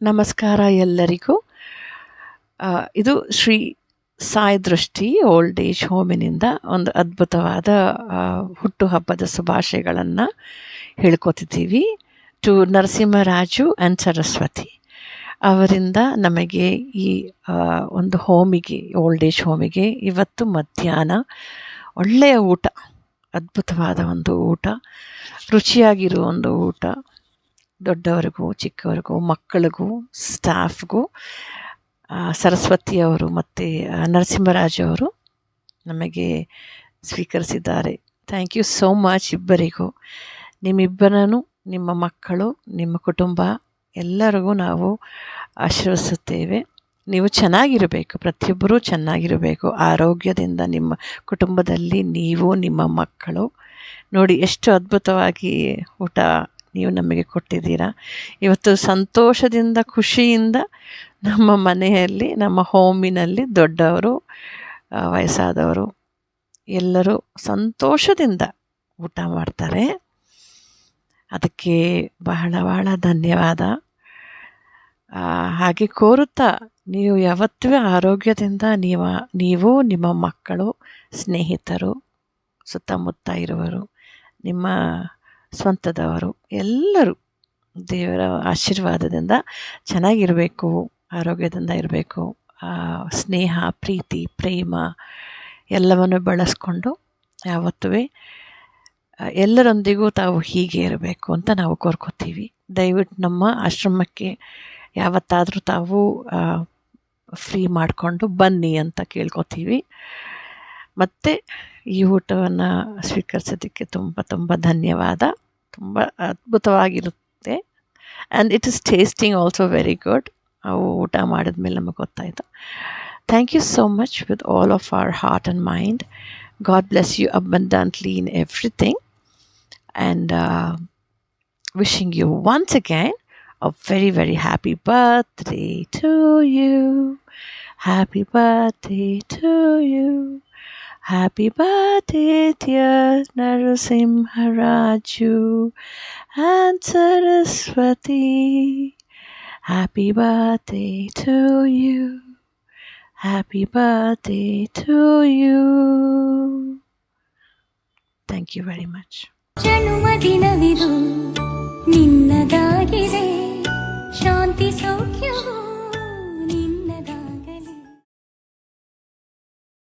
ನಮಸ್ಕಾರ ಎಲ್ಲರಿಗೂ. ಇದು ಶ್ರೀ ಸಾಯಿ ದೃಷ್ಟಿ ಓಲ್ಡ್ ಏಜ್ ಹೋಮಿನಿಂದ ಒಂದು ಅದ್ಭುತವಾದ ಹುಟ್ಟುಹಬ್ಬದ ಶುಭಾಶಯಗಳನ್ನು ಹೇಳ್ಕೊತಿದ್ದೀವಿ ಟು ನರಸಿಂಹರಾಜು ಆ್ಯಂಡ್ ಸರಸ್ವತಿ ಅವರಿಂದ. ನಮಗೆ ಈ ಒಂದು ಹೋಮಿಗೆ, ಓಲ್ಡ್ ಏಜ್ ಹೋಮಿಗೆ ಇವತ್ತು ಮಧ್ಯಾಹ್ನ ಒಳ್ಳೆಯ ಊಟ, ಅದ್ಭುತವಾದ ಒಂದು ಊಟ, ರುಚಿಯಾಗಿರೋ ಒಂದು ಊಟ, ದೊಡ್ಡವರಿಗೂ ಚಿಕ್ಕವರಿಗೂ ಮಕ್ಕಳಿಗೂ ಸ್ಟಾಫ್ಗೂ ಸರಸ್ವತಿಯವರು ಮತ್ತು ನರಸಿಂಹರಾಜು ಅವರು ನಮಗೆ ಸ್ವೀಕರಿಸಿದ್ದಾರೆ. ಥ್ಯಾಂಕ್ ಯು ಸೋ ಮಚ್ ಇಬ್ಬರಿಗೂ. ನಿಮ್ಮಿಬ್ಬರನ್ನು, ನಿಮ್ಮ ಮಕ್ಕಳು, ನಿಮ್ಮ ಕುಟುಂಬ ಎಲ್ಲರಿಗೂ ನಾವು ಆಶೀರ್ವದಿಸುತ್ತೇವೆ. ನೀವು ಚೆನ್ನಾಗಿರಬೇಕು, ಪ್ರತಿಯೊಬ್ಬರೂ ಚೆನ್ನಾಗಿರಬೇಕು, ಆರೋಗ್ಯದಿಂದ ನಿಮ್ಮ ಕುಟುಂಬದಲ್ಲಿ ನೀವು, ನಿಮ್ಮ ಮಕ್ಕಳು. ನೋಡಿ ಎಷ್ಟು ಅದ್ಭುತವಾಗಿ ಊಟ ನೀವು ನಮಗೆ ಕೊಟ್ಟಿದ್ದೀರಾ. ಇವತ್ತು ಸಂತೋಷದಿಂದ, ಖುಷಿಯಿಂದ ನಮ್ಮ ಮನೆಯಲ್ಲಿ, ನಮ್ಮ ಹೋಮಿನಲ್ಲಿ ದೊಡ್ಡವರು, ವಯಸ್ಸಾದವರು ಎಲ್ಲರೂ ಸಂತೋಷದಿಂದ ಊಟ ಮಾಡ್ತಾರೆ. ಅದಕ್ಕೆ ಬಹಳ ಬಹಳ ಧನ್ಯವಾದ. ಹಾಗೆ ಕೋರುತ್ತಾ, ನೀವು ಯಾವತ್ತೂ ಆರೋಗ್ಯದಿಂದ ನೀವು ನಿಮ್ಮ ಮಕ್ಕಳು, ಸ್ನೇಹಿತರು, ಸುತ್ತಮುತ್ತ ಇರುವರು, ನಿಮ್ಮ ಸ್ವಂತದವರು ಎಲ್ಲರೂ ದೇವರ ಆಶೀರ್ವಾದದಿಂದ ಚೆನ್ನಾಗಿರಬೇಕು, ಆರೋಗ್ಯದಿಂದ ಇರಬೇಕು. ಸ್ನೇಹ, ಪ್ರೀತಿ, ಪ್ರೇಮ ಎಲ್ಲವನ್ನು ಬಳಸ್ಕೊಂಡು ಯಾವತ್ತೂ ಎಲ್ಲರೊಂದಿಗೂ ತಾವು ಹೀಗೆ ಇರಬೇಕು ಅಂತ ನಾವು ಕೋರ್ಕೋತೀವಿ. ದಯವಿಟ್ಟು ನಮ್ಮ ಆಶ್ರಮಕ್ಕೆ ಯಾವತ್ತಾದರೂ ತಾವು ಫ್ರೀ ಮಾಡಿಕೊಂಡು ಬನ್ನಿ ಅಂತ ಕೇಳ್ಕೊತೀವಿ. ಮತ್ತು ಈ ಊಟವನ್ನು ಸ್ವೀಕರಿಸೋದಕ್ಕೆ ತುಂಬ ತುಂಬ ಧನ್ಯವಾದ. ತುಂಬ ಅದ್ಭುತವಾಗಿರುತ್ತೆ. And it is tasting also very good. ನಾವು ಊಟ ಮಾಡಿದ್ಮೇಲೆ ನಮಗೆ ಗೊತ್ತಾಯಿತು. Thank you so much with all of our heart and mind. God bless you abundantly in everything. And wishing you once again a very, very happy birthday to you. Happy birthday to you. Happy birthday, dear Narasimharaju and Saraswati. Happy birthday to you. Happy birthday to you. Thank you very much. ಜನ್ಮದಿನವಿದು ನಿನ್ನದಾಗಿದೆ.